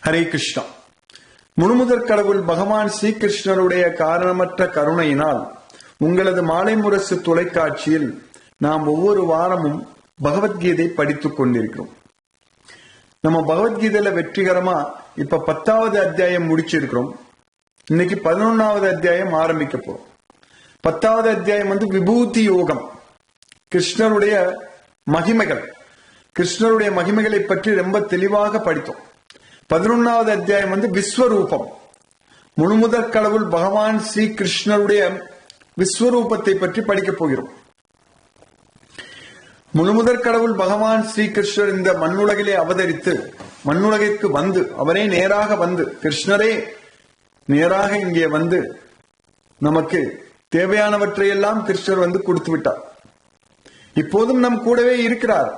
ஹரே கிருஷ்ணா. முழுமுதற் கடவுள் பகவான் ஸ்ரீகிருஷ்ணருடைய காரணமற்ற கருணையினால் உங்களது மாலை முரசு தொலைக்காட்சியில் நாம் ஒவ்வொரு வாரமும் பகவத்கீதை படித்துக் கொண்டிருக்கிறோம். நம்ம பகவத்கீதையில வெற்றிகரமா இப்ப 10வது அத்தியாயம் முடிச்சிருக்கிறோம். இன்னைக்கு 11வது அத்தியாயம் ஆரம்பிக்க போறோம். 10வது அத்தியாயம் விபூதி யோகம், கிருஷ்ணருடைய மகிமைகள். கிருஷ்ணருடைய மகிமைகளை பற்றி ரொம்ப தெளிவாக படித்தோம். 11வது அத்தியாயம் விஸ்வரூபம், முழுமுதற் கடவுள் பகவான் ஸ்ரீ கிருஷ்ணருடைய விஸ்வரூபத்தை பற்றி படிக்கப் போகிறோம். முழுமுதற் கடவுள் பகவான் ஸ்ரீ கிருஷ்ணர் இந்த மண்ணுலகிலே அவதரித்து மண்ணுலகிற்கு வந்து அவரே நேராக வந்து கிருஷ்ணரே நேராக இங்கே வந்து நமக்கு தேவையானவற்றையெல்லாம் கிருஷ்ணர் கொடுத்து விட்டார். இப்போதும் நம் கூடவே இருக்கிறார்.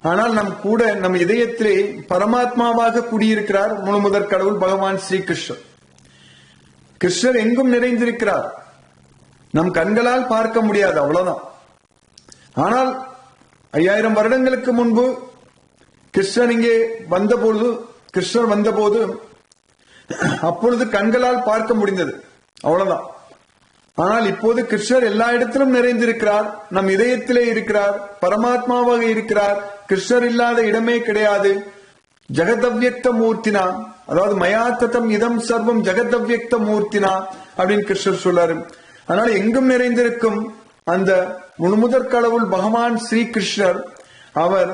ஆனால் நம் கூட நம் இதயத்திலே பரமாத்மாவாக கூடியிருக்கிறார் முழுமுதற் கடவுள் பகவான் ஸ்ரீ கிருஷ்ணர். கிருஷ்ணர் எங்கும் நிறைந்திருக்கிறார். நம் கண்களால் பார்க்க முடியாது, அவ்வளவுதான். ஆனால் 5000 வருடங்களுக்கு முன்பு கிருஷ்ணர் இங்கே வந்தபோது அப்பொழுது கண்களால் பார்க்க முடிந்தது, அவ்வளவுதான். ஆனால் இப்போது கிருஷ்ணர் எல்லா இடத்திலும் நிறைந்திருக்கிறார், நம் இதயத்திலே இருக்கிறார், பரமாத்மாவாக இருக்கிறார். கிருஷ்ணர் இல்லாத இடமே கிடையாது. ஜெகதவ்யக்த மூர்த்தினா, அதாவது மயா ததம் இதம் சர்வம் ஜெகதவ்யக்த மூர்த்தினா அப்படின்னு கிருஷ்ணர் சொல்றாரு. அதனால எங்கும் நிறைந்திருக்கும் அந்த முழுமுதற் கடவுள் பகவான் ஸ்ரீ கிருஷ்ணர் அவர்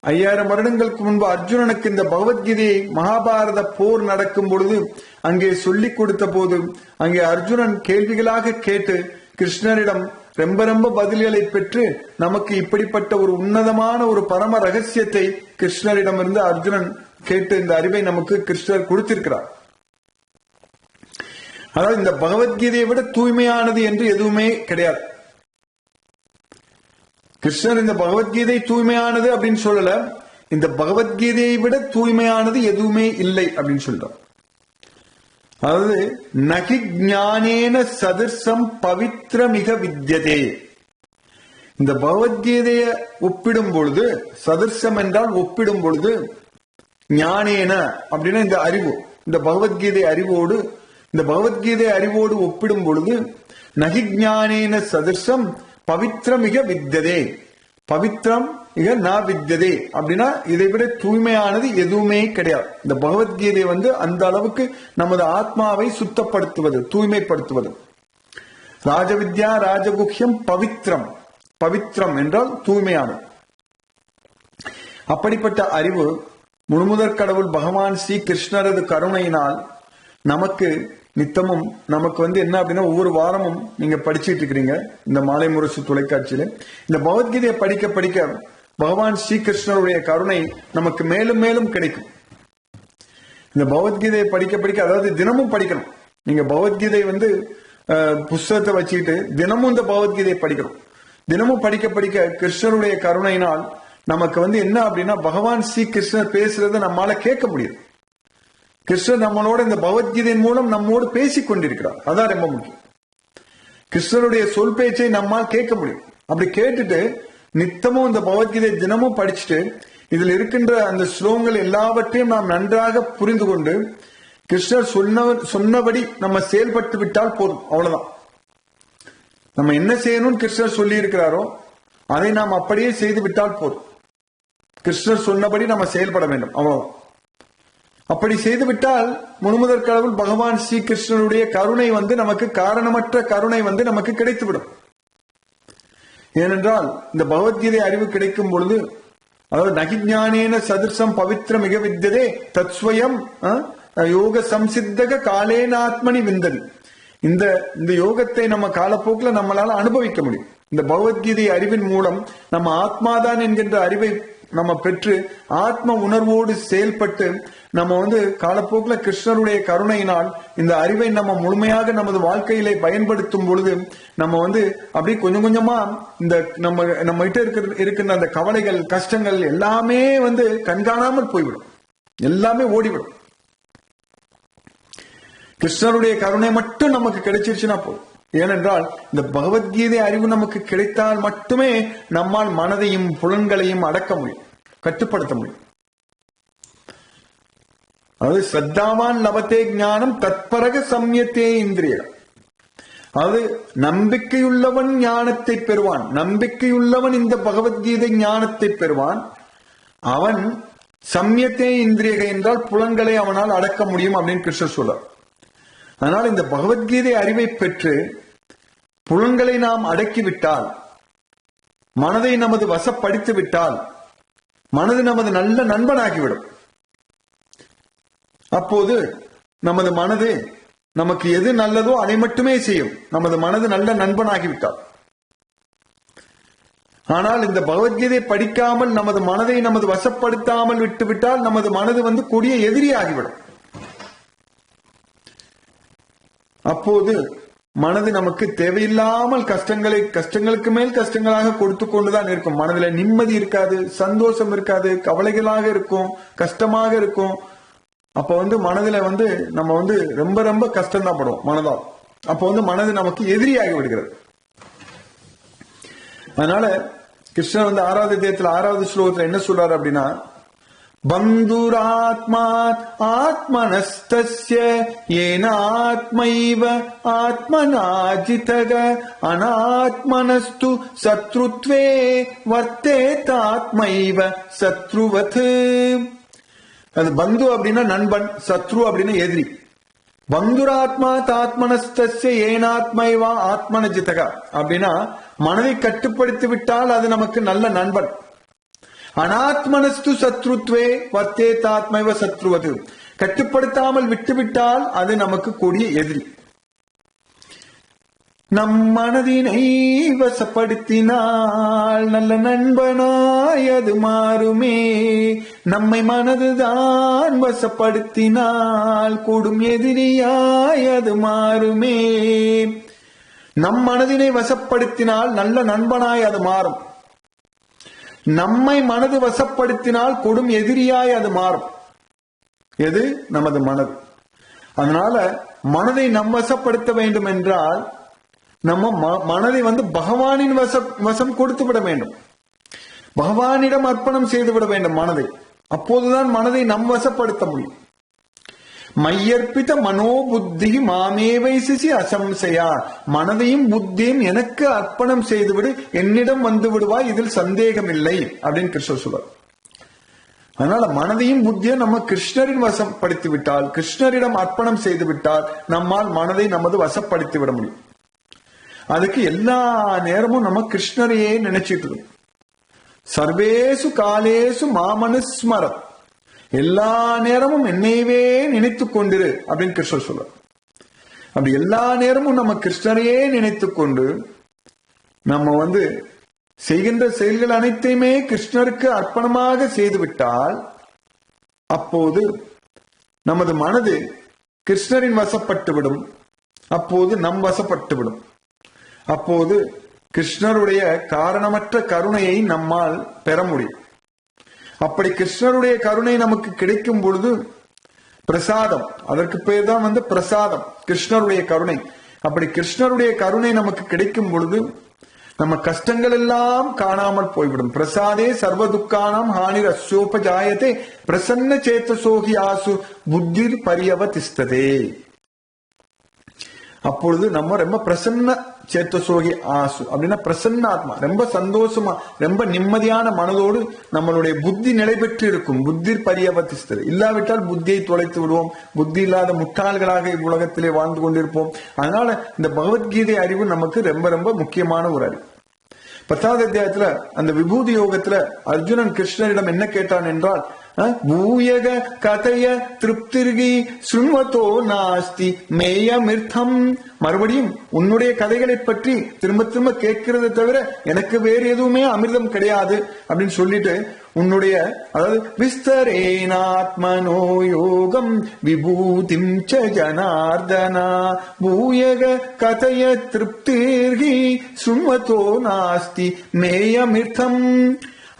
5000 வருடங்களுக்கு முன்பு அர்ஜுனனுக்கு இந்த பகவத்கீதையை மகாபாரத போர் நடக்கும் பொழுது அங்கே சொல்லிக் கொடுத்த போது அங்கே அர்ஜுனன் கேள்விகளாக கேட்டு கிருஷ்ணரிடம் ரொம்ப பதில்களை பெற்று நமக்கு இப்படிப்பட்ட ஒரு உன்னதமான ஒரு பரம ரகசியத்தை கிருஷ்ணரிடமிருந்து அர்ஜுனன் கேட்டு இந்த அறிவை நமக்கு கிருஷ்ணர் கொடுத்திருக்கிறார். அதாவது இந்த பகவத்கீதையை விட தூய்மையானது என்று எதுவுமே கிடையாது. கிருஷ்ணர் இந்த பகவத்கீதை தூய்மையானது அப்படின்னு சொல்லல, இந்த பகவத்கீதையை விட தூய்மையானது எதுவுமே இல்லை அப்படின்னு சொல்றார். அதாவது நகி ஞானேன சதிர்சம் பவித்ரமிக வித்யதே. இந்த பகவத்கீதைய ஒப்பிடும் பொழுது, சதிர்சம் என்றால் ஒப்பிடும் பொழுது, ஞானேன அப்படின்னா இந்த அறிவு, இந்த பகவத்கீதை அறிவோடு இந்த பகவத்கீதை அறிவோடு ஒப்பிடும் பொழுது நகி ஞானேன சதிர்சம் பவித்ரமிக வித்யதே. பவித்ரம் மிக நா வித்யதே அப்படின்னா இதை விட தூய்மையானது எதுவுமே கிடையாது. இந்த பகவத்கீதை அந்த அளவுக்கு நமது ஆத்மாவை சுத்தப்படுத்துவது, தூய்மைப்படுத்துவது. ராஜவித்யா ராஜகுஹ்யம் பவித்ரம். பவித்ரம் என்றால் தூய்மையானது. அப்படிப்பட்ட அறிவு முழுமுதற் கடவுள் பகவான் ஸ்ரீ கிருஷ்ணரது கருணையினால் நமக்கு நித்தமும் நமக்கு என்ன அப்படின்னா ஒவ்வொரு வாரமும் நீங்க படிச்சுட்டு இருக்கிறீங்க இந்த மாலை முரசு தொலைக்காட்சியில. இந்த பகவத்கீதையை படிக்க படிக்க பகவான் ஸ்ரீகிருஷ்ணருடைய கருணை நமக்கு மேலும் மேலும் கிடைக்கும். இந்த பகவத்கீதையை படிக்க படிக்க, அதாவது தினமும் படிக்கணும். நீங்க பகவத்கீதை புஸ்தகத்தை வச்சுக்கிட்டு தினமும் இந்த பகவத்கீதையை படிக்கணும். தினமும் படிக்க படிக்க கிருஷ்ணருடைய கருணையினால் நமக்கு என்ன அப்படின்னா பகவான் ஸ்ரீகிருஷ்ணர் பேசுறதை நம்மால கேட்க முடியும். கிருஷ்ணர் நம்மளோட இந்த பகவத்கீதையின் மூலம் நம்மோடு பேசிக் கொண்டிருக்கிறார். அதான் ரொம்ப முக்கியம். கிருஷ்ணருடைய சொல் பேச்சை நம்மால் கேட்க முடியும். அப்படி கேட்டுட்டு நித்தமும் இந்த பகவத்கீதை தினமும் படிச்சுட்டு இதில் இருக்கின்ற அந்த ஸ்லோகங்கள் எல்லாவற்றையும் நாம் நன்றாக புரிந்து கொண்டு கிருஷ்ணர் சொன்னபடி நம்ம செயல்பட்டு விட்டால் போதும், அவ்வளவுதான். நம்ம என்ன செய்யணும்னு கிருஷ்ணர் சொல்லி இருக்கிறாரோ அதை நாம் அப்படியே செய்து விட்டால் போதும். கிருஷ்ணர் சொன்னபடி நம்ம செயல்பட வேண்டும், அவ்வளவுதான். அப்படி செய்துவிட்டால் முழுமுதற் கடவுள் பகவான் ஸ்ரீ கிருஷ்ணனுடைய கருணை நமக்கு காரணமற்ற கருணை நமக்கு கிடைத்துவிடும். ஏனென்றால் இந்த பகவத்கீதை அறிவு கிடைக்கும் பொழுது, அதாவது நகிஞானேன சதிர்சம் பவித்ர மிக வித்யதே தத்ஸ்வயம் யோக சம்சித்தக காலேனாத்மனி விந்ததி. இந்த யோகத்தை நம்ம காலப்போக்கில் நம்மளால அனுபவிக்க முடியும். இந்த பகவத்கீதை அறிவின் மூலம் நம்ம ஆத்மாதான் என்கின்ற அறிவை நம்ம பெற்று ஆத்ம உணர்வோடு செயல்பட்டு நம்ம காலப்போக்கில் கிருஷ்ணருடைய கருணையினால் இந்த அறிவை நம்ம முழுமையாக நமது வாழ்க்கையிலே பயன்படுத்தும் பொழுது நம்ம அப்படியே கொஞ்சம் கொஞ்சமா இந்த நம்ம கிட்ட இருக்கின்ற அந்த கவலைகள் கஷ்டங்கள் எல்லாமே கண்காணாமல் போய்விடும், எல்லாமே ஓடிவிடும். கிருஷ்ணருடைய கருணை மட்டும் நமக்கு கிடைச்சிருச்சுன்னா போதும். ஏனென்றால் இந்த பகவத்கீதை அறிவு நமக்கு கிடைத்தால் மட்டுமே நம்மால் மனதையும் புலன்களையும் அடக்க முடியும், கட்டுப்படுத்த முடியும். அது ஸ்ரத்தாவான் லபத்தே ஞானம் தத்பரக சம்யத்தே இந்திரிய. அது நம்பிக்கையுள்ளவன் ஞானத்தை பெறுவான். நம்பிக்கையுள்ளவன் இந்த பகவத்கீதை ஞானத்தை பெறுவான். அவன் சம்யத்தே இந்திரியக என்றால் புலன்களை அவனால் அடக்க முடியும் அப்படின்னு கிருஷ்ணர் சொல்றார். அதனால் இந்த பகவத்கீதை அறிவை பெற்று புலன்களை நாம் அடக்கிவிட்டால், மனதை நமது வசப்படுத்தி விட்டால், மனது நமது நல்ல நண்பனாகிவிடும். அப்போது நமது மனது நமக்கு எது நல்லதோ அதை மட்டுமே செய்யும். நமது மனது நல்ல நண்பனாகிவிட்டால். ஆனால் இந்த பகவத்கீதை படிக்காமல் நமது மனதை நமது வசப்படுத்தாமல் விட்டுவிட்டால் நமது மனது கொடிய எதிரி ஆகிவிடும். அப்போது மனது நமக்கு தேவையில்லாமல் கஷ்டங்களுக்கு மேல் கஷ்டங்களாக கொடுத்து கொண்டுதான் இருக்கும். மனதில நிம்மதி இருக்காது, சந்தோஷம் இருக்காது, கவலைகளாக இருக்கும், கஷ்டமாக இருக்கும். அப்ப மனதுல நம்ம ரொம்ப ரொம்ப கஷ்டம் தான் படுவோம் மனதால். அப்ப மனது நமக்கு எதிரியாகி விடுகிறது. அதனால கிருஷ்ணர் 6வது அத்தியாயத்துல 6வது ஸ்லோகத்துல என்ன சொல்றாரு அப்படின்னா, பந்துராத்மாத் ஆத்மனஸ்தஸ்ய ஏனாத்மைவ ஆத்மனாஜிதக அனாத்மனஸ்து சத்ருத்வே வர்த்தேதாத்மைவ சத்ருவத். அது பந்து அப்படின்னா நண்பன், சத்ரு அப்படின்னா எதிரி. பந்துராத்மா தாத்மனஸ்தஸ்ய ஏனாத்மைவா ஆத்மனஜிதக அப்படின்னா மனதை கட்டுப்படுத்தி விட்டால் அது நமக்கு நல்ல நண்பன். அனாத்மனஸ்து சத்ருத்வே வர்த்தேதாத்மைவ சத்ருவது, கட்டுப்படுத்தாமல் விட்டுவிட்டால் அது நமக்கு கொடிய எதிரி. நம் மனதினை வசப்படுத்தினால் நல்ல நண்பனாய் அது மாறுமே. நம்மை மனதுதான் வசப்படுத்தினால் கூடும் எதிரியாய் அது மாறுமே. நம் மனதினை வசப்படுத்தினால் நல்ல நண்பனாய் அது மாறும். நம்மை மனது வசப்படுத்தினால் கொடும் எதிரியாய் அது மாறும். எது? நமது மனது. அதனால மனதை நம் வசப்படுத்த வேண்டும் என்றால் நம்ம மனதை பகவானின் வசம் கொடுத்து விட வேண்டும். பகவானிடம் அர்ப்பணம் செய்து விட வேண்டும் மனதை. அப்போதுதான் மனதை நம் வசப்படுத்த முடியும். மையற்பித மனோபுத்தி மாமேவைசி அசம்சயா, மனதையும் புத்தியும் எனக்கு அர்ப்பணம் செய்துவிடு, என்னிடம் வந்து விடுவாய், இதில் சந்தேகம் இல்லை அப்படின்னு கிருஷ்ணர் சொல்றார். அதனால மனதையும் புத்தியும் நம்ம கிருஷ்ணரின் வசப்படுத்தி விட்டால், கிருஷ்ணரிடம் அர்ப்பணம் செய்து விட்டால் நம்மால் மனதை நமது வசப்படுத்தி விட முடியும். அதுக்கு எல்லா நேரமும் நம்ம கிருஷ்ணரையே நினைச்சிட்டு இருக்கோம். சர்வேசு காலேசு மாமனுஸ்மரம், எல்லா நேரமும் என்னையவே நினைத்துக் கொண்டிரு அப்படின்னு கிருஷ்ணர் சொல்றார். அப்படி எல்லா நேரமும் நம்ம கிருஷ்ணரையே நினைத்து கொண்டு நம்ம செய்கின்ற செயல்கள் அனைத்தையுமே கிருஷ்ணருக்கு அர்ப்பணமாக செய்து விட்டால் அப்போது நமது மனது கிருஷ்ணரின் வசப்பட்டுவிடும். அப்போது நம் வசப்பட்டுவிடும். அப்போது கிருஷ்ணருடைய காரணமற்ற கருணையை நம்மால் பெற முடியும். அப்படி கிருஷ்ணருடைய கருணை நமக்கு கிடைக்கும் பொழுது பிரசாதம், அதற்கு பேர் தான் பிரசாதம், கிருஷ்ணருடைய கருணை. அப்படி கிருஷ்ணருடைய கருணை நமக்கு கிடைக்கும் பொழுது நம்ம கஷ்டங்கள் எல்லாம் காணாமல் போய்விடும். பிரசாதே சர்வ துக்கானாம் ஹானிர் அஸ்யோபஜாயதே பிரசன்ன சேத்தசோகி ஆசு புத்திர் பரியவதிஸ்ததே. அப்பொழுது நம்ம ரொம்ப பிரசன்ன சேத்தசோகி ஆசு அப்படின்னா பிரசன்ன ஆத்மா, ரொம்ப சந்தோஷமா ரொம்ப நிம்மதியான மனதோடு நம்மளுடைய புத்தி நிலை பெற்று இருக்கும். புத்திர் பரியவதிஸ்தது, இல்லாவிட்டால் புத்தியை தொலைத்து விடுவோம். புத்தி இல்லாத முட்டாள்களாக இவ்வுலகத்திலே வாழ்ந்து கொண்டிருப்போம். அதனால இந்த பகவத்கீதை அறிவு நமக்கு ரொம்ப ரொம்ப முக்கியமான ஒரு அறிவு. 10வது அத்தியாயத்துல அந்த விபூதி யோகத்துல அர்ஜுனன் கிருஷ்ணரிடம் என்ன கேட்டான் என்றால், பூயக கதைய திருப்திர்கி சுண்வத்தோ நாஸ்தி மேயமிர்த்தம், மறுபடியும் உன்னுடைய கதைகளை பற்றி திரும்ப திரும்ப கேட்கிறத தவிர எனக்கு வேறு எதுவுமே அமிர்தம் கிடையாது அப்படின்னு சொல்லிட்டு உன்னுடைய அதாவது விஸ்தரேனாத்மனோ யோகம் விபூதிம் ச ஜனார்தனா பூயக கதைய திருப்திர்கி சுண்வத்தோ நாஸ்தி மேயமிர்த்தம்,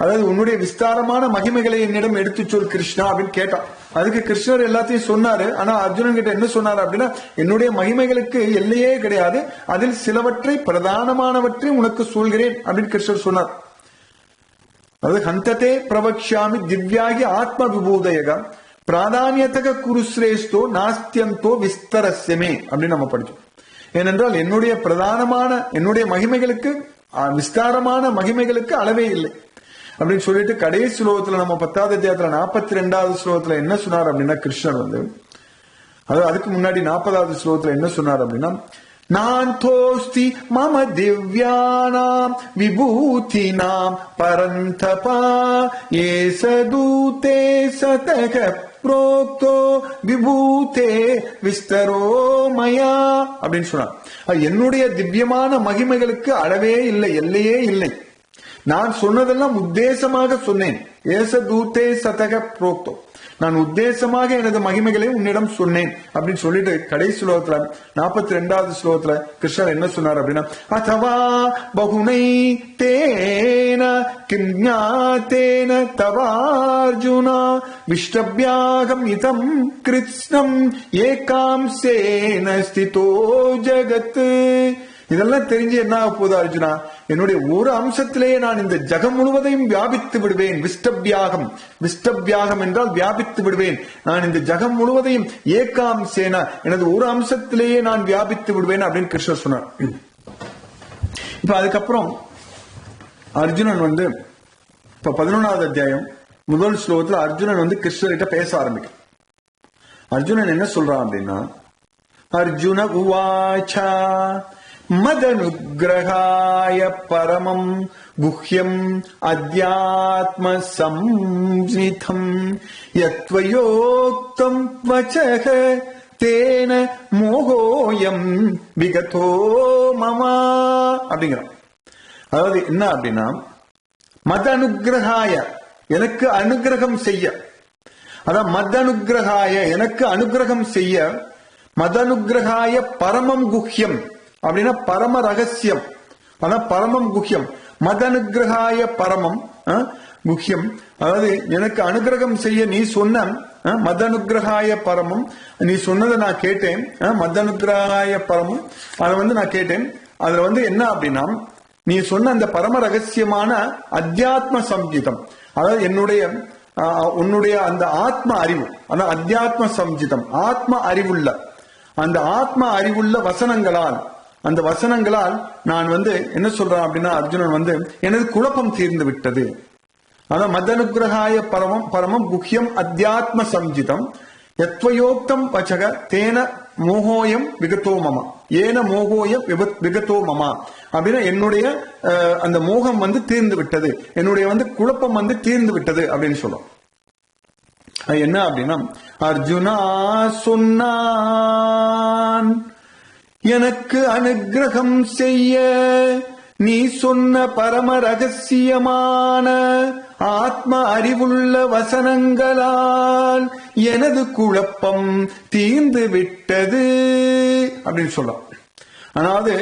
அதாவது உன்னுடைய விஸ்தாரமான மகிமைகளை என்னிடம் எடுத்து சொல் கிருஷ்ணா அப்படின்னு கேட்டான். அதுக்கு கிருஷ்ணர் எல்லாத்தையும் சொன்னாரு. ஆனா அர்ஜுனன் கிட்ட என்ன சொன்னாரு அப்படின்னா, என்னுடைய மகிமைகளுக்கு எல்லையே கிடையாது, அதில் சிலவற்றை பிரதானமானவற்றை உனக்கு சொல்கிறேன் அப்படின்னு கிருஷ்ணர் சொன்னார். அது ஹந்ததே பிரவக்ஷாமி திவ்யாகி ஆத்ம விபூதயகம் பிராதானியத்தக குருஸ்ரேஷ்டோ நாஸ்தியந்தோ விஸ்தரஸ்யமே அப்படின்னு நம்ம படிச்சோம். ஏனென்றால் என்னுடைய மகிமைகளுக்கு விஸ்தாரமான மகிமைகளுக்கு அளவே இல்லை அப்படின்னு சொல்லிட்டு கடைசி ஸ்லோகத்துல நம்ம 10வது அத்தியாயத்துல 42வது ஸ்லோகத்துல என்ன சொன்னார் அப்படின்னா கிருஷ்ணர் வந்து அதுக்கு முன்னாடி 40வது ஸ்லோகத்துல என்ன சொன்னார் அப்படின்னா நாந்தோஸ்தி மம திவ்யானாம் விபூதினாம் பரந்தபா ஏசதூதே சதக புரோக்தோ விபூதே விஸ்தரோ மயா அப்படின்னு சொன்னார். என்னுடைய திவ்யமான மகிமைகளுக்கு அளவே இல்லை, எல்லையே இல்லை. நான் சொன்னதெல்லாம் உத்தேசமாக சொன்னேன். ஏசதூதே சதக புரோக்தோ, நான் உத்தேசமாக எனது மகிமைகளை உன்னிடம் சொன்னேன் அப்படின்னு சொல்லிட்டு கடைசி ஸ்லோகத்துல 42வது ஸ்லோகத்துல கிருஷ்ணர் என்ன சொன்னார் அப்படின்னா அதவா பகுனை தேன கிஞாதேன தவார்ஜுனா விஷ்டபியாகம் இதம் கிருஷ்ணம் ஏகாம்சேன ஸ்திதோ ஜகத். இதெல்லாம் தெரிஞ்சு என்ன ஆக போகுது அர்ஜுனா, என்னுடைய ஒரு அம்சத்திலேயே நான் இந்த ஜகம் முழுவதையும் வியாபித்து விடுவேன். விஷ்டபியாகம் என்றால் வியாபித்து விடுவேன். நான் இந்த ஜகம் முழுவதையும் ஏகாம் சேனா, எனது ஒரு அம்சத்திலேயே நான் வியாபித்து விடுவேன் அப்படின்னு கிருஷ்ணர் சொன்னார். இப்ப அதுக்கப்புறம் அர்ஜுனன் வந்து இப்ப 11வது அத்தியாயம் முதல் ஸ்லோகத்துல அர்ஜுனன் வந்து கிருஷ்ணர்கிட்ட பேச ஆரம்பிக்கும். அர்ஜுனன் என்ன சொல்றான் அப்படின்னா அர்ஜுன உவாச்சா மதனுக்ரகாய பரமம் குஹ்யம் அத்யாத்ம சம்ஸ்னிதம் யத்வயோக்தம் வசக தேன மோகோயம் விகதோ மமா அப்படிங்கிறான். அதாவது என்ன அப்படின்னா மத அனுகிரகாய, எனக்கு அனுகிரகம் செய்ய, அதான் மதனுகிரகாய எனக்கு அனுகிரகம் செய்ய, மதனுகிரகாய பரமம் குஹ்யம் அப்படின்னா பரம ரகசியம், அதான் பரமம் குஹ்யம். மதனுகிரகாய பரமம் குஹ்யம், அதாவது எனக்கு அனுகிரகம் செய்ய நீ சொன்ன மதனுகிரகாய பரமம், நீ சொன்னதை நான் கேட்டேன். மதனுகிரகாய பரமம் அதை வந்து நான் கேட்டேன். அதுல வந்து என்ன அப்படின்னா நீ சொன்ன அந்த பரம ரகசியமான அத்தியாத்ம சம்ஜிதம், அதாவது உன்னுடைய அந்த ஆத்ம அறிவு, அதான் அத்தியாத்ம சம்ஜிதம், ஆத்ம அறிவுள்ள அந்த ஆத்ம அறிவுள்ள வசனங்களால், அந்த வசனங்களால் நான் வந்து என்ன சொல்றேன் அப்படின்னா அர்ஜுனன் வந்து எனது குழப்பம் தீர்ந்து விட்டது. அதான் மதனுகிரகாய பரமம் குஹ்யம் அத்தியாத்ம சம்ஜிதம் யத்வயோக்தம் வச்சக தேன மோகோயம் விகதோ மமா, ஏன மோகோயம் விகதோ மமா அப்படின்னா என்னுடைய அந்த மோகம் வந்து தீர்ந்து விட்டது, என்னுடைய வந்து குழப்பம் வந்து தீர்ந்து விட்டது அப்படின்னு சொல்றோம். என்ன அப்படின்னா அர்ஜுனா சொன்னான் எனக்கு அனுகிரகம் செய்ய நீ சொன்ன பரம ரகசியமான ஆத்ம அறிவுள்ள வசனங்களால் எனது குழப்பம் தீர்ந்து விட்டது அப்படின்னு சொல்லலாம். அதாவது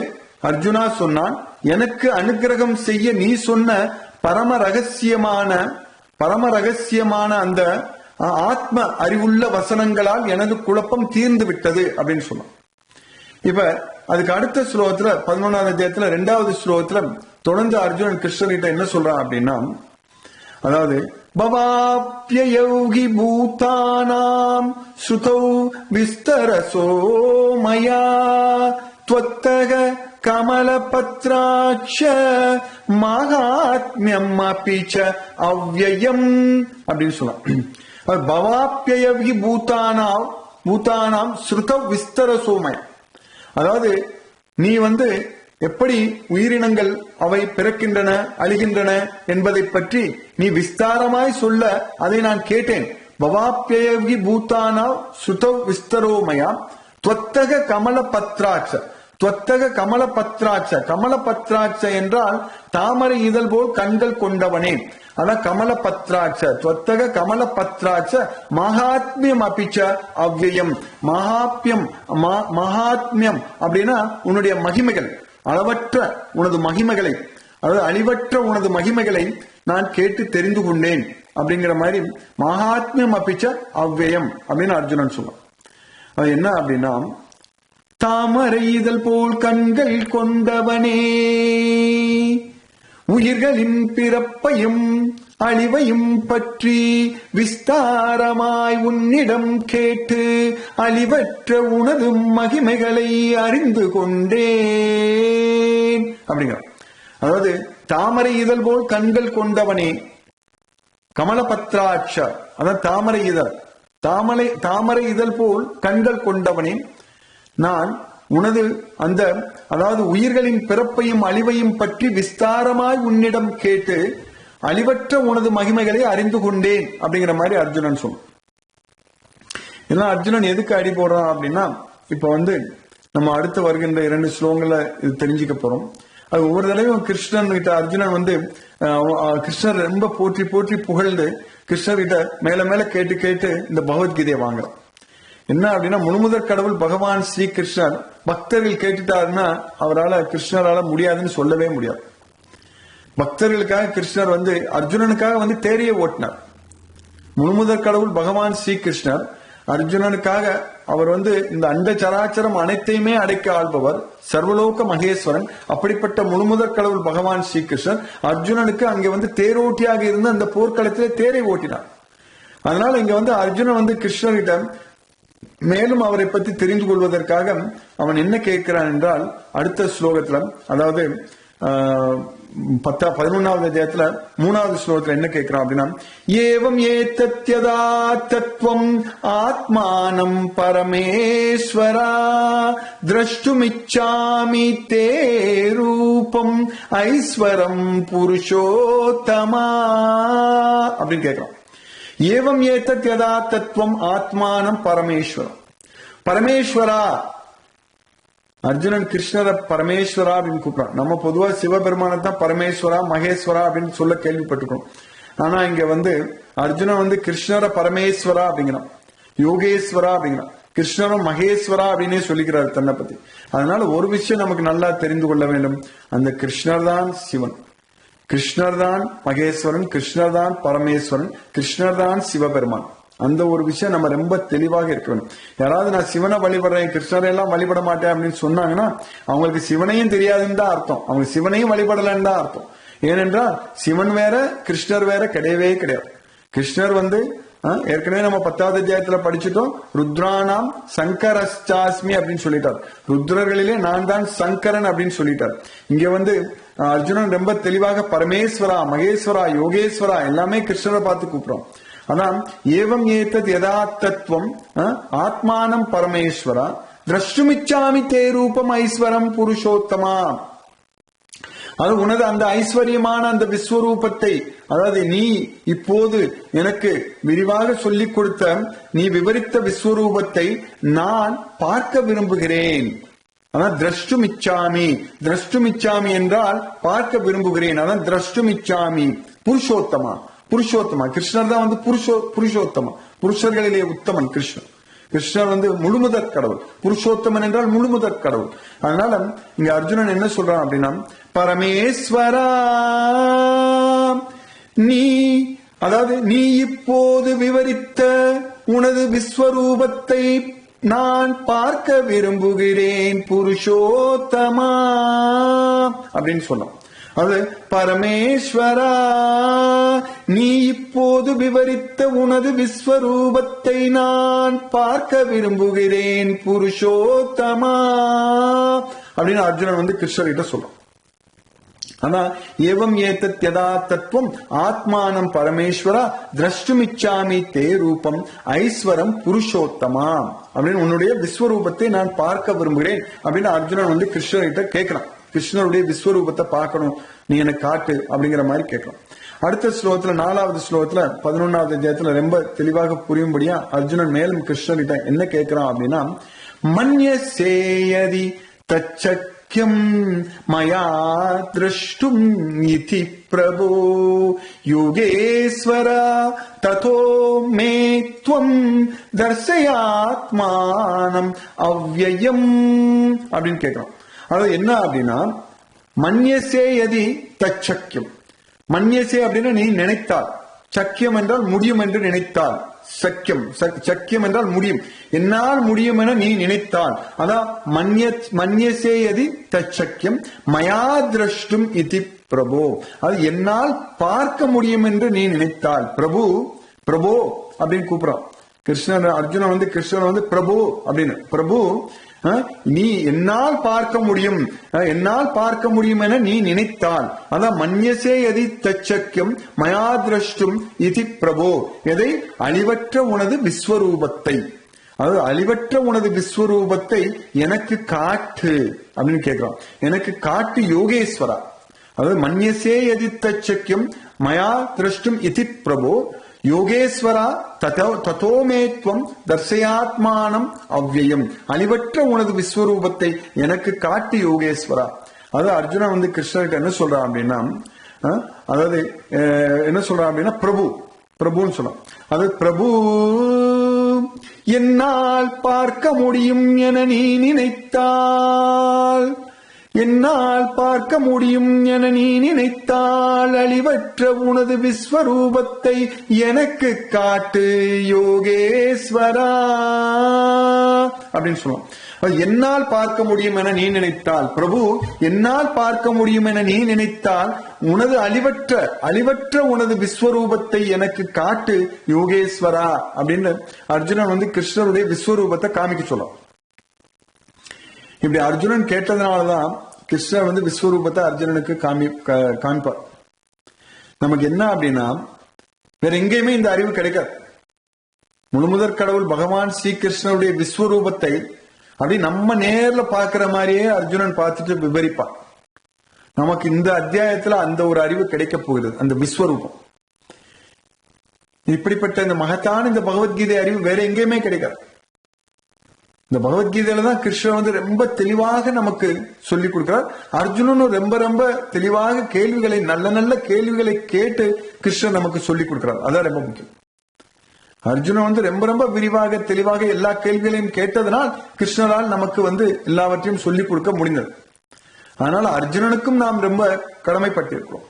அர்ஜுனா சொன்னான் எனக்கு அனுகிரகம் செய்ய நீ சொன்ன பரம ரகசியமான அந்த ஆத்ம அறிவுள்ள வசனங்களால் எனது குழப்பம் தீர்ந்து விட்டது அப்படின்னு சொன்னான். இப்ப அதுக்கு அடுத்த ஸ்லோகத்துல 11வது அத்தியாயத்துல 2வது ஸ்லோகத்துல தொடர்ந்து அர்ஜுனன் கிருஷ்ணர்கிட்ட என்ன சொல்றான் அப்படின்னா அதாவது பவாப்யயோகி பூதானாம் ஸ்ருதௌ விஸ்தரசோ மயா த்வத்தக கமலபத்ராட்ச மகாத்மியம் அபிச்ச அவ்யயம் அப்படின்னு சொல்லலாம். பவாப்யயோகி பூதானாம் ஸ்ருதௌ விஸ்தரசோ மயா, அதாவது நீ வந்து எப்படி உயிரினங்கள் அவை பிறக்கின்றன அழிகின்றன என்பதை பற்றி நீ விஸ்தாரமாய் சொல்ல அதை நான் கேட்டேன். பவாப்யயோகி பூதானா ஸ்ருதௌ விஸ்தரோமயா த்வத்தக கமலபத்ராட்ச, த்வத்தக கமலபத்ராட்ச, கமலபத்ராட்ச என்றால் தாமரை இதழ் போல் கண்கள் கொண்டவனே, அதான் கமலபத்ராட்ச, த்வத்தக கமலபத்ராட்ச மகாத்மியம் அபிச்ச அவ்யயம். மகாத்மியம் அப்படின்னா உன்னுடைய மகிமைகள், அளவற்ற உனது மகிமைகளை, அதாவது அழிவற்ற உனது மகிமைகளை நான் கேட்டு தெரிந்து கொண்டேன் அப்படிங்கிற மாதிரி மகாத்மியம் அபிச்ச அவ்யயம் அப்படின்னு அர்ஜுனன் சொல்லுவான். அது என்ன அப்படின்னா தாமரை இதழ் போல் கண்கள் கொண்டவனே, உயிர்களின் பிறப்பையும் அழிவையும் பற்றி விஸ்தாரமாய் உன்னிடம் கேட்டு அழிவற்ற உனது மகிமைகளை அறிந்து கொண்டேன் அப்படிங்கிற. அதாவது தாமரை இதழ் போல் கண்கள் கொண்டவனே, கமலபத்ராட்ச, அதான் தாமரை இதழ், தாமரை இதழ் போல் கண்கள் கொண்டவனே, நான் உனது அந்த அதாவது உயிர்களின் பிறப்பையும் அழிவையும் பற்றி விஸ்தாரமாய் உன்னிடம் கேட்டு அழிவற்ற உனது மகிமைகளை அறிந்து கொண்டேன் அப்படிங்கிற மாதிரி அர்ஜுனன் சொன்னான். ஏன்னா அர்ஜுனன் எதுக்கு அடி போடுறான் அப்படின்னா, இப்ப நம்ம அடுத்து வருகின்ற 2 ஸ்லோகங்களை இது தெரிஞ்சுக்க போறோம். அது ஒவ்வொரு தடவையும் கிருஷ்ணன் கிட்ட அர்ஜுனன் கிருஷ்ணர் ரொம்ப போற்றி போற்றி புகழ்ந்து கிருஷ்ணர் கிட்ட மேல மேல கேட்டு கேட்டு இந்த பகவத்கீதையை வாங்குறான். என்ன அப்படின்னா, முழுமுதற் கடவுள் பகவான் ஸ்ரீ கிருஷ்ணர் பக்தர்கள் கேட்டுட்டாருன்னா அவரால் கிருஷ்ணரால முடியாதுன்னு சொல்லவே முடியாது. பக்தர்களுக்காக கிருஷ்ணர் அர்ஜுனனுக்காக தேரையை ஓட்டினார். முழுமுதற் கடவுள் பகவான் ஸ்ரீ கிருஷ்ணர் அர்ஜுனனுக்காக அவர் இந்த அண்ட சராச்சரம் அனைத்தையுமே அடைக்க ஆள்பவர், சர்வலோக மகேஸ்வரன். அப்படிப்பட்ட முழுமுதற் கடவுள் பகவான் ஸ்ரீ கிருஷ்ணர் அர்ஜுனனுக்கு அங்கே தேரோட்டியாக இருந்து அந்த போர்க்களத்திலே தேரை ஓட்டினார். அதனால இங்க அர்ஜுனன் கிருஷ்ணர்கிட்ட மேலும் அவரை பற்றி தெரிந்து கொள்வதற்காக அவன் என்ன கேட்கிறான் என்றால், அடுத்த ஸ்லோகத்துல, அதாவது 11வது அத்தியாயத்துல 3வது ஸ்லோகத்துல என்ன கேட்கிறான் அப்படின்னா, ஏவம் ஏதத்யதா தத்வம் ஆத்மானம் பரமேஸ்வரா திரஷ்டுமிச்சாமி தே ரூபம் ஐஸ்வரம் புருஷோத்தமா அப்படின்னு கேட்கிறான். ஏவம் ஏதத் யதா தத்துவம் ஆத்மானம் பரமேஸ்வரம். பரமேஸ்வரா, அர்ஜுனன் கிருஷ்ணரை பரமேஸ்வரா அப்படின்னு கூப்பிடுறான். நம்ம பொதுவா சிவபெருமானை தான் பரமேஸ்வரா மகேஸ்வரா அப்படின்னு சொல்ல கேள்விப்பட்டிருக்கோம். ஆனா இங்க அர்ஜுனன் கிருஷ்ணரை பரமேஸ்வரா அப்படிங்கிறான், யோகேஸ்வரா அப்படிங்கிறான். கிருஷ்ணரும் மகேஸ்வரா அப்படின்னே சொல்லிக்கிறார் தன்னை பத்தி. அதனால ஒரு விஷயம் நமக்கு நல்லா தெரிந்து கொள்ள வேண்டும், அந்த கிருஷ்ணர் தான் சிவன், கிருஷ்ணர் தான் மகேஸ்வரன், கிருஷ்ணர் தான் பரமேஸ்வரன், கிருஷ்ணர் தான் சிவபெருமான். அந்த ஒரு விஷயம் நம்ம ரொம்ப தெளிவாக இருக்க வேண்டும். யாராவது நான் சிவனை வழிபடுறேன் கிருஷ்ணரை எல்லாம் வழிபட மாட்டேன் அப்படின்னு சொன்னாங்கன்னா அவங்களுக்கு சிவனையும் தெரியாதுன்னு தான் அர்த்தம், அவங்க சிவனையும் வழிபடலன்னு தான் அர்த்தம். ஏனென்றால் சிவன் வேற கிருஷ்ணர் வேற கிடையவே கிடையாது. கிருஷ்ணர் ஏற்கனவே நம்ம 10வது அத்தியாயத்துல படிச்சுட்டோம், ருத்ரானாம் சங்கரஸ்சாஸ்மி அப்படின்னு சொல்லிட்டார். ருத்ரர்களிலே நான் தான் சங்கரன் அப்படின்னு சொல்லிட்டார். இங்க அர்ஜுனன் ரொம்ப தெளிவாக பரமேஸ்வரா மகேஸ்வரா யோகேஸ்வரா எல்லாமே கிருஷ்ணரை பார்த்து கூப்பிடுறோம். அதான் ஏவம் ஏதத் யதா தத்துவம் ஆத்மானம் பரமேஸ்வரா திரஷ்டுமிச்சாமி தே ரூபம் ஐஸ்வரம் புருஷோத்தமா. அது உனது அந்த ஐஸ்வர்யமான அந்த விஸ்வரூபத்தை, அதாவது நீ இப்போது எனக்கு விரிவாக சொல்லிக் கொடுத்த நீ விவரித்த விஸ்வரூபத்தை நான் பார்க்க விரும்புகிறேன். அதான் திரஷ்டுமிச்சாமி. திரஷ்டுமிச்சாமி என்றால் பார்க்க விரும்புகிறேன். அதான் திரஷ்டுமிச்சாமி புருஷோத்தமா. புருஷோத்தமா கிருஷ்ணர் தான் புருஷோத்தமா, புருஷர்களிலே உத்தமன் கிருஷ்ணன். கிருஷ்ணர் முழுமுதற் கடவுள், புருஷோத்தமன் என்றால் முழுமுதற் கடவுள். அதனால இங்க அர்ஜுனன் என்ன சொல்றான் அப்படின்னா, பரமேஸ்வரா நீ இப்போது விவரித்த உனது விஸ்வரூபத்தை நான் பார்க்க விரும்புகிறேன் புருஷோத்தமா அப்படின்னு சொன்னான். அது பரமேஸ்வரா நீ இப்போது விவரித்த உனது விஸ்வரூபத்தை நான் பார்க்க விரும்புகிறேன் புருஷோத்தமா அப்படின்னு அர்ஜுனன் கிருஷ்ணர்கிட்ட சொல்றான். ஆனா ஏவம் ஏதத் யதா தத்துவம் ஆத்மானம் பரமேஸ்வரா திரஷ்டுமிச்சாமி தே ரூபம் ஐஸ்வரம் புருஷோத்தமா அப்படின்னு உன்னுடைய விஸ்வரூபத்தை நான் பார்க்க விரும்புகிறேன் அப்படின்னு அர்ஜுனன் கிருஷ்ணர்கிட்ட கேட்கிறான். கிருஷ்ணருடைய விஸ்வரூபத்தை பார்க்கணும், நீ எனக்கு காட்டு அப்படிங்கிற மாதிரி கேட்கலாம். அடுத்த ஸ்லோகத்துல 4வது ஸ்லோகத்துல 11வது அத்தியாயத்துல ரொம்ப தெளிவாக புரியும்படியா அர்ஜுனன் மேலும் கிருஷ்ணர்கிட்ட என்ன கேட்கிறான் அப்படின்னா, மன்யசேயதி தச்சக்யம் மயா திரஷ்டும் இதி பிரபோ யோகேஸ்வர ததோ மே த்வம் தர்சயாத்மானம் அவ்யயம் அப்படின்னு கேட்கிறான். அது என்ன அப்படின்னா, மன்யசே யதி தச்சக்கியம். மன்யசே அப்படின்னா நீ நினைத்தால், சக்கியம் என்றால் முடியும் என்று நினைத்தால், சக்கியம் என்றால் முடியும், என்னால் முடியும் என நீ நினைத்தால், அதான் மன்யசே யதி தச்சக்கியம் மயா திரஷ்டும் இதி பிரபோ. அது என்னால் பார்க்க முடியும் என்று நீ நினைத்தால். பிரபு பிரபோ அப்படின்னு கூப்பிடுறான் கிருஷ்ணன். அர்ஜுனன் வந்து கிருஷ்ணன் வந்து பிரபு அப்படின்னு. பிரபு நீ என்னால் பார்க்க முடியும், என்னால் பார்க்க முடியும் என நீ நினைத்தால். அதான் மன்யசே எதி தச்சக்கியம் மயா திரஷ்டும் இதி பிரபோ. எதை? அழிவற்ற உனது விஸ்வரூபத்தை. அதாவது அழிவற்ற உனது விஸ்வரூபத்தை எனக்கு காட்டு அப்படின்னு கேட்கிறான். எனக்கு காட்டு யோகேஸ்வரா. அதாவது மன்யசே எதி தச்சக்கியம் மயா திரஷ்டும் இதி பிரபோ யோகேஸ்வரா ததோமேத்வம் தர்சயாத்மானம் அவ்யயம். அழிவற்ற உனது விஸ்வரூபத்தை எனக்கு காட்டு யோகேஸ்வரா. அதாவது அர்ஜுனன் வந்து கிருஷ்ணர்கிட்ட என்ன சொல்றான் அப்படின்னா, அதாவது என்ன சொல்றான் அப்படின்னா பிரபு பிரபுன்னு சொல்றான். அது பிரபு என்னால் பார்க்க முடியும் என நீ நினைத்தால், என்னால் பார்க்க முடியும் என நீ நினைத்தால் அழிவற்ற உனது விஸ்வரூபத்தை எனக்கு காட்டு யோகேஸ்வரா அப்படின்னு சொல்லுவோம். என்னால் பார்க்க முடியும் என நீ நினைத்தால், பிரபு என்னால் பார்க்க முடியும் என நீ நினைத்தால் உனது அழிவற்ற உனது விஸ்வரூபத்தை எனக்கு காட்டு யோகேஸ்வரா அப்படின்னு அர்ஜுனன் வந்து கிருஷ்ணருடைய விஸ்வரூபத்தை காமிக்க சொல்லும். இப்படி அர்ஜுனன் கேட்டதுனாலதான் கிருஷ்ணர் வந்து விஸ்வரூபத்தை அர்ஜுனனுக்கு காமிப்பார். நமக்கு என்ன அப்படின்னா வேற எங்கேயுமே இந்த அறிவு கிடைக்காது. முழுமுதற் கடவுள் பகவான் ஸ்ரீகிருஷ்ணருடைய விஸ்வரூபத்தை அப்படி நம்ம நேர்ல பாக்குற மாதிரியே அர்ஜுனன் பார்த்துட்டு விவரிப்பான். நமக்கு இந்த அத்தியாயத்துல அந்த ஒரு அறிவு கிடைக்க போகிறது, அந்த விஸ்வரூபம். இப்படிப்பட்ட இந்த மகத்தான இந்த பகவத்கீதை அறிவு வேற எங்கேயுமே கிடைக்காது. இந்த பகவத்கீதையில தான் கிருஷ்ணர் வந்து ரொம்ப தெளிவாக நமக்கு சொல்லி கொடுக்கிறார். அர்ஜுனனும் ரொம்ப ரொம்ப தெளிவாக கேள்விகளை, நல்ல நல்ல கேள்விகளை கேட்டு கிருஷ்ணர் நமக்கு சொல்லி கொடுக்கிறார். அதான் ரொம்ப முக்கியம். அர்ஜுனன் வந்து ரொம்ப ரொம்ப விரிவாக தெளிவாக எல்லா கேள்விகளையும் கேட்டதனால் கிருஷ்ணரால் நமக்கு வந்து எல்லாவற்றையும் சொல்லிக் கொடுக்க முடிந்தது. அதனால அர்ஜுனனுக்கும் நாம் ரொம்ப கடமைப்பட்டிருக்கிறோம்.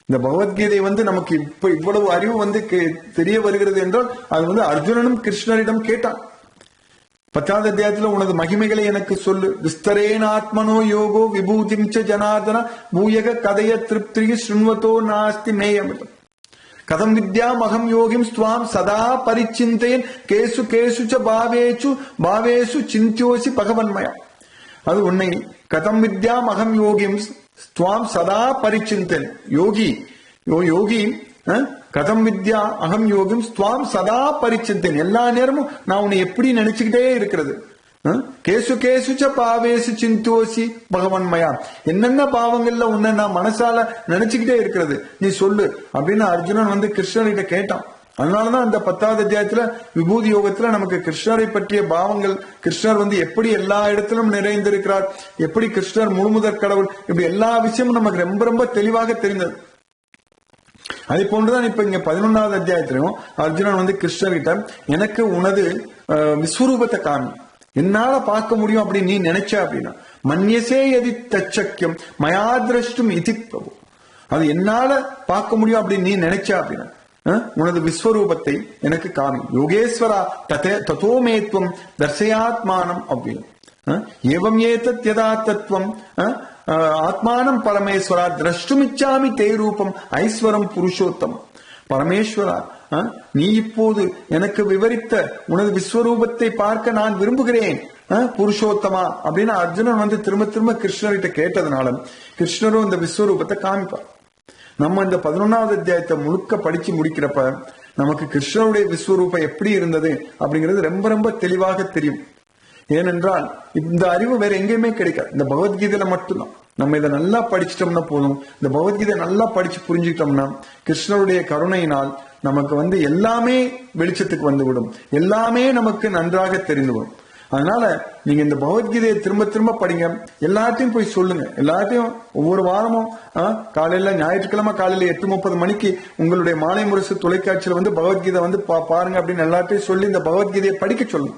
இந்த பகவத்கீதை வந்து நமக்கு இப்ப இவ்வளவு அறிவு வந்து தெரிய வருகிறது என்றால் அது வந்து அர்ஜுனனும் கிருஷ்ணரிடம் கேட்டான். 10வது அத்தியாயத்துல உனது மகிமைகளை எனக்கு சொல்லு. விஸ்தரேனாத்மனோ யோகோ விபூதிம் ச ஜனார்தன பூயக கதைய திருப்தி ஸ்ருண்வதோ நாஸ்தி மேயமிதம் கதம் வித்யாம் அகம் யோகிம் ஸ்வாம் சதா பரிச்சிந்தேன் கேசு கேசு ச பாவேசு சிந்தியோசி பகவன்மயா. அது உன்னை கதம் வித்யாம் அகம் யோகிம் ஸ்வாம் சதா பரிச்சிந்தேன். யோகி கதம் வித்யா அகம் யோகிம் ஸ்வாம் சதா பரிச்சிந்தேன். எல்லா நேரமும் நான் உன்னை எப்படி நினைச்சுக்கிட்டே இருக்கிறது. கேசு கேசு ச பாவேசு சிந்தோசி பகவன்மயா. என்னென்ன பாவங்கள்ல உன்னை நான் மனசால நினைச்சுக்கிட்டே இருக்கிறது, நீ சொல்லு அப்படின்னு அர்ஜுனன் வந்து கிருஷ்ணர்கிட்ட கேட்டான். அதனாலதான் அந்த 10வது அத்தியாயத்துல விபூதி யோகத்துல நமக்கு கிருஷ்ணரை பற்றிய பாவங்கள், கிருஷ்ணர் வந்து எப்படி எல்லா இடத்திலும் நிறைந்திருக்கிறார், எப்படி கிருஷ்ணர் முழுமுதற் கடவுள், இப்படி எல்லா விஷயமும் நமக்கு ரொம்ப ரொம்ப தெளிவாக தெரிந்தது. அதே போன்றுதான் இப்ப இங்க 11வது அத்தியாயத்திலையும் அர்ஜுனன் வந்து கிருஷ்ணர்கிட்ட எனக்கு உனது விஸ்வரூபத்தை காமி, என்னால பார்க்க முடியும் அப்படின்னு நீ நினைச்ச அப்படின்னா மன்யசே எதி தச்சக்கியம் மயா திரஷ்டும் இதி பிரபு. அது என்னால பார்க்க முடியும் அப்படின்னு நீ நினைச்ச அப்படின்னா உனது விஸ்வரூபத்தை எனக்கு காமி யோகேஸ்வரா ததோமேத்வம் தர்சயாத்மானம் அவ்வியம் ஏவம் ஏதத் யதா தத்துவம் ஆத்மானம் பரமேஸ்வரா திரஷ்டுமிச்சாமி தே ரூபம் ஐஸ்வரம் புருஷோத்தம். பரமேஸ்வரா நீ இப்போது எனக்கு விவரித்த உனது விஸ்வரூபத்தை பார்க்க நான் விரும்புகிறேன் புருஷோத்தமா அப்படின்னு அர்ஜுனன் வந்து திரும்ப திரும்ப கிருஷ்ணர்கிட்ட கேட்டதுனால கிருஷ்ணரும் இந்த விஸ்வரூபத்தை காமிப்பார். நம்ம இந்த 11வது அத்தியாயத்தை முழுக்க படிச்சு முடிக்கிறப்ப நமக்கு கிருஷ்ணருடைய விஸ்வரூபம் எப்படி இருந்தது அப்படிங்கிறது ரொம்ப ரொம்ப தெளிவாக தெரியும். ஏனென்றால் இந்த அறிவு வேற எங்கேயுமே கிடைக்காது, இந்த பகவத்கீதையில மட்டும்தான். நம்ம இதை நல்லா படிச்சிட்டோம்னா போதும். இந்த பகவத்கீதை நல்லா படிச்சு புரிஞ்சுக்கிட்டோம்னா கிருஷ்ணருடைய கருணையினால் நமக்கு வந்து எல்லாமே வெளிச்சத்துக்கு வந்துவிடும், எல்லாமே நமக்கு நன்றாக தெரிந்துவிடும். அதனால நீங்க இந்த பகவத்கீதையை திரும்ப திரும்ப படிங்க, எல்லாத்தையும் போய் சொல்லுங்க. எல்லாத்தையும் ஒவ்வொரு வாரமும் காலையில ஞாயிற்றுக்கிழமை காலையில 8:30 மணிக்கு உங்களுடைய மாலை முரசு தொலைக்காட்சியில வந்து பகவத்கீதை வந்து பாருங்க அப்படின்னு எல்லாத்தையும் சொல்லி இந்த பகவத்கீதையை படிக்க சொல்லுங்க.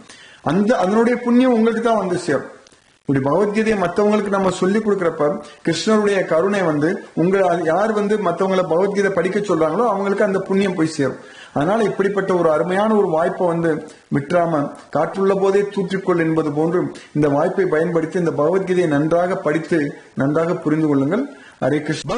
அதனுடைய புண்ணியம் உங்களுக்கு தான் வந்து சேரும். இப்படி பகவத்கீதையை மற்றவங்களுக்கு நம்ம சொல்லி கொடுக்கறப்ப கிருஷ்ணருடைய கருணை வந்து யார் வந்து மற்றவங்களை பகவத்கீதை படிக்க சொல்றாங்களோ அவங்களுக்கு அந்த புண்ணியம் போய் சேரும். அதனால இப்படிப்பட்ட ஒரு அருமையான ஒரு வாய்ப்பை வந்து விட்டுறாம காற்றுள்ள போதே தூற்றிக்கொள் என்பது போன்று இந்த வாய்ப்பை பயன்படுத்தி இந்த பகவத்கீதையை நன்றாக படித்து நன்றாக புரிந்து கொள்ளுங்கள். ஹரே கிருஷ்ணா.